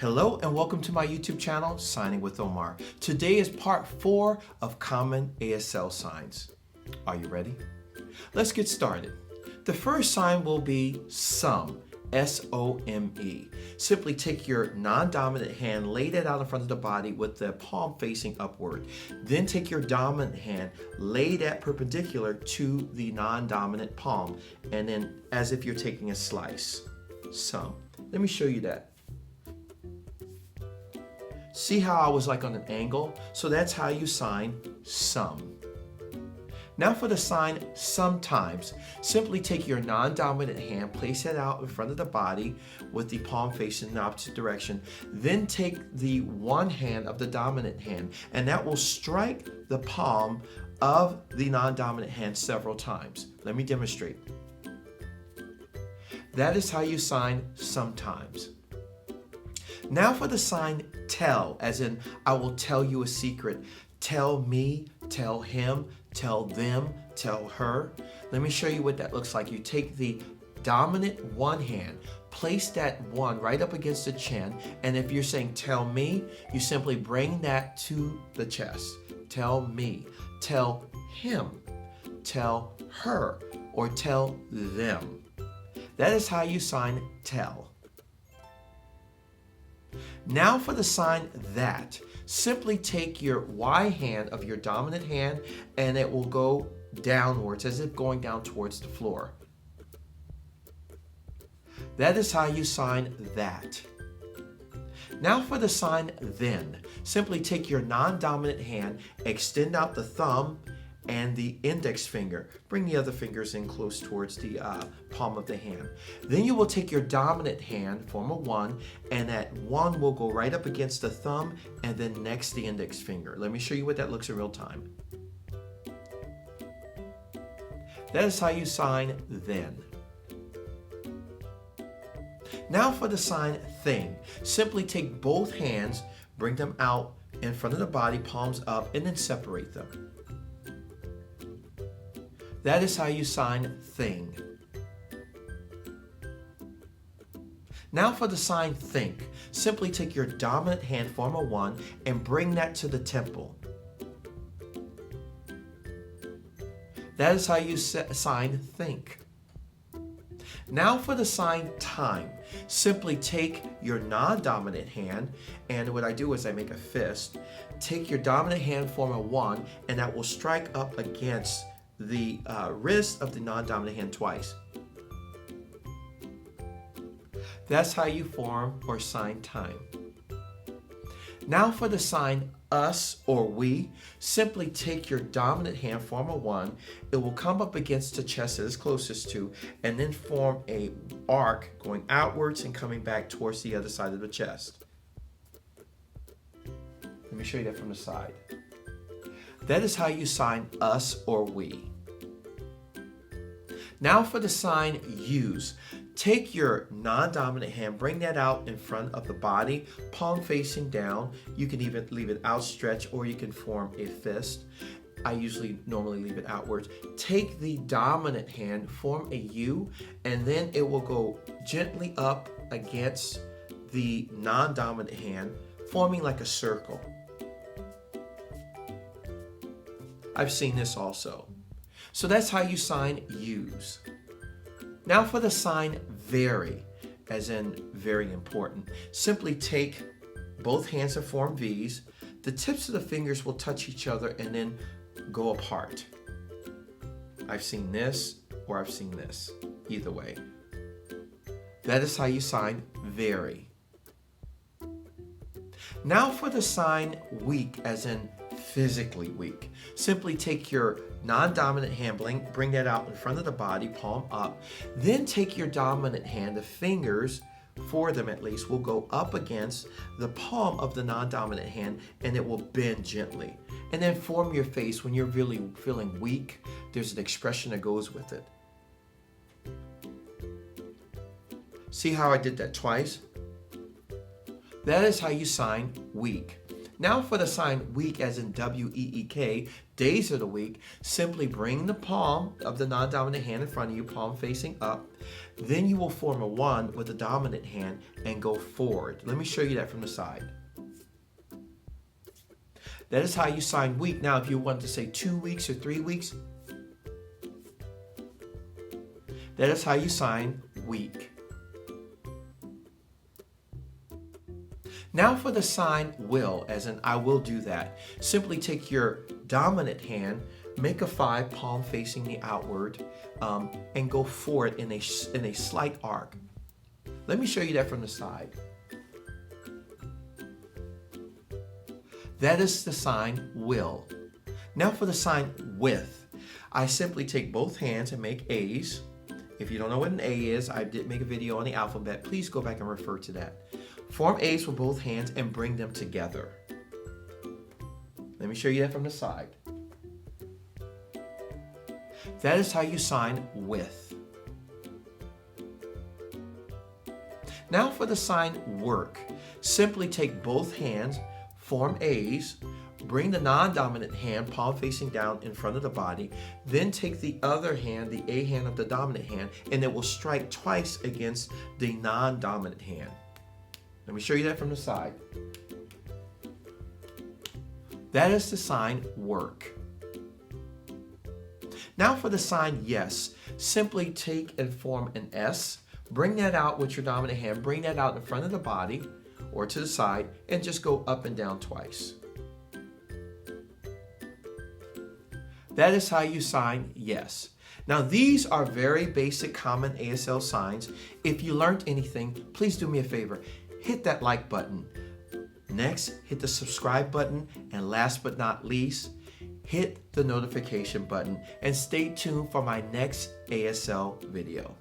Hello and welcome to my YouTube channel, Signing with Omar. Today is part 4 of Common ASL Signs. Are you ready? Let's get started. The first sign will be some, S-O-M-E. Simply take your non-dominant hand, lay that out in front of the body with the palm facing upward. Then take your dominant hand, lay that perpendicular to the non-dominant palm, and then as if you're taking a slice. Some. Let me show you that. See how I was like on an angle? So that's how you sign some. Now for the sign sometimes, simply take your non-dominant hand, place it out in front of the body with the palm facing in the opposite direction. Then take the one hand of the dominant hand, and that will strike the palm of the non-dominant hand several times. Let me demonstrate. That is how you sign sometimes. Now for the sign tell, as in I will tell you a secret. Tell me, tell him, tell them, tell her. Let me show you what that looks like. You take the dominant one hand, place that one right up against the chin, and if you're saying tell me, you simply bring that to the chest. Tell me, tell him, tell her, or tell them. That is how you sign tell. Now for the sign that, simply take your Y hand of your dominant hand and it will go downwards as if going down towards the floor. That is how you sign that. Now for the sign then, simply take your non-dominant hand, extend out the thumb and the index finger. Bring the other fingers in close towards the palm of the hand. Then you will take your dominant hand, form a 1, and that 1 will go right up against the thumb and then next the index finger. Let me show you what that looks in real time. That is how you sign then. Now for the sign thing. Simply take both hands, bring them out in front of the body, palms up, and then separate them. That is how you sign thing. Now for the sign think. Simply take your dominant hand, form a 1, and bring that to the temple. That is how you sign think. Now for the sign time. Simply take your non-dominant hand, and what I do is I make a fist. Take your dominant hand, form a 1, and that will strike up against the wrist of the non-dominant hand twice. That's how you form or sign time. Now for the sign us or we, simply take your dominant hand, form a 1, it will come up against the chest that it's closest to, and then form a arc going outwards and coming back towards the other side of the chest. Let me show you that from the side. That is how you sign us or we. Now for the sign use. Take your non-dominant hand, bring that out in front of the body, palm facing down. You can even leave it outstretched or you can form a fist. I normally leave it outwards. Take the dominant hand, form a U, and then it will go gently up against the non-dominant hand, forming like a circle. I've seen this also. So that's how you sign use. Now for the sign very, as in very important. Simply take both hands and form V's. The tips of the fingers will touch each other and then go apart. I've seen this or I've seen this. Either way. That is how you sign very. Now for the sign weak, as in physically weak. Simply take your non-dominant hand, bring that out in front of the body, palm up. Then take your dominant hand, the fingers, 4 of them at least, will go up against the palm of the non-dominant hand and it will bend gently. And then form your face. When you're really feeling weak, there's an expression that goes with it. See how I did that twice? That is how you sign weak. Now for the sign week, as in W-E-E-K, days of the week, simply bring the palm of the non-dominant hand in front of you, palm facing up. Then you will form a 1 with the dominant hand and go forward. Let me show you that from the side. That is how you sign week. Now, if you want to say 2 weeks or 3 weeks, that is how you sign week. Now for the sign will, as in I will do that. Simply take your dominant hand, make a 5, palm facing the outward, and go forward in a slight arc. Let me show you that from the side. That is the sign will. Now for the sign with. I simply take both hands and make A's. If you don't know what an A is, I did make a video on the alphabet. Please go back and refer to that. Form A's with both hands and bring them together. Let me show you that from the side. That is how you sign with. Now for the sign work. Simply take both hands, form A's, bring the non-dominant hand, palm facing down in front of the body, then take the other hand, the A hand of the dominant hand, and it will strike twice against the non-dominant hand. Let me show you that from the side. That is the sign work. Now for the sign yes. Simply take and form an S, bring that out with your dominant hand, bring that out in front of the body or to the side, and just go up and down twice. That is how you sign yes. Now these are very basic common ASL signs. If you learned anything, please do me a favor. Hit that like button. Next, hit the subscribe button. And last but not least, hit the notification button. And stay tuned for my next ASL video.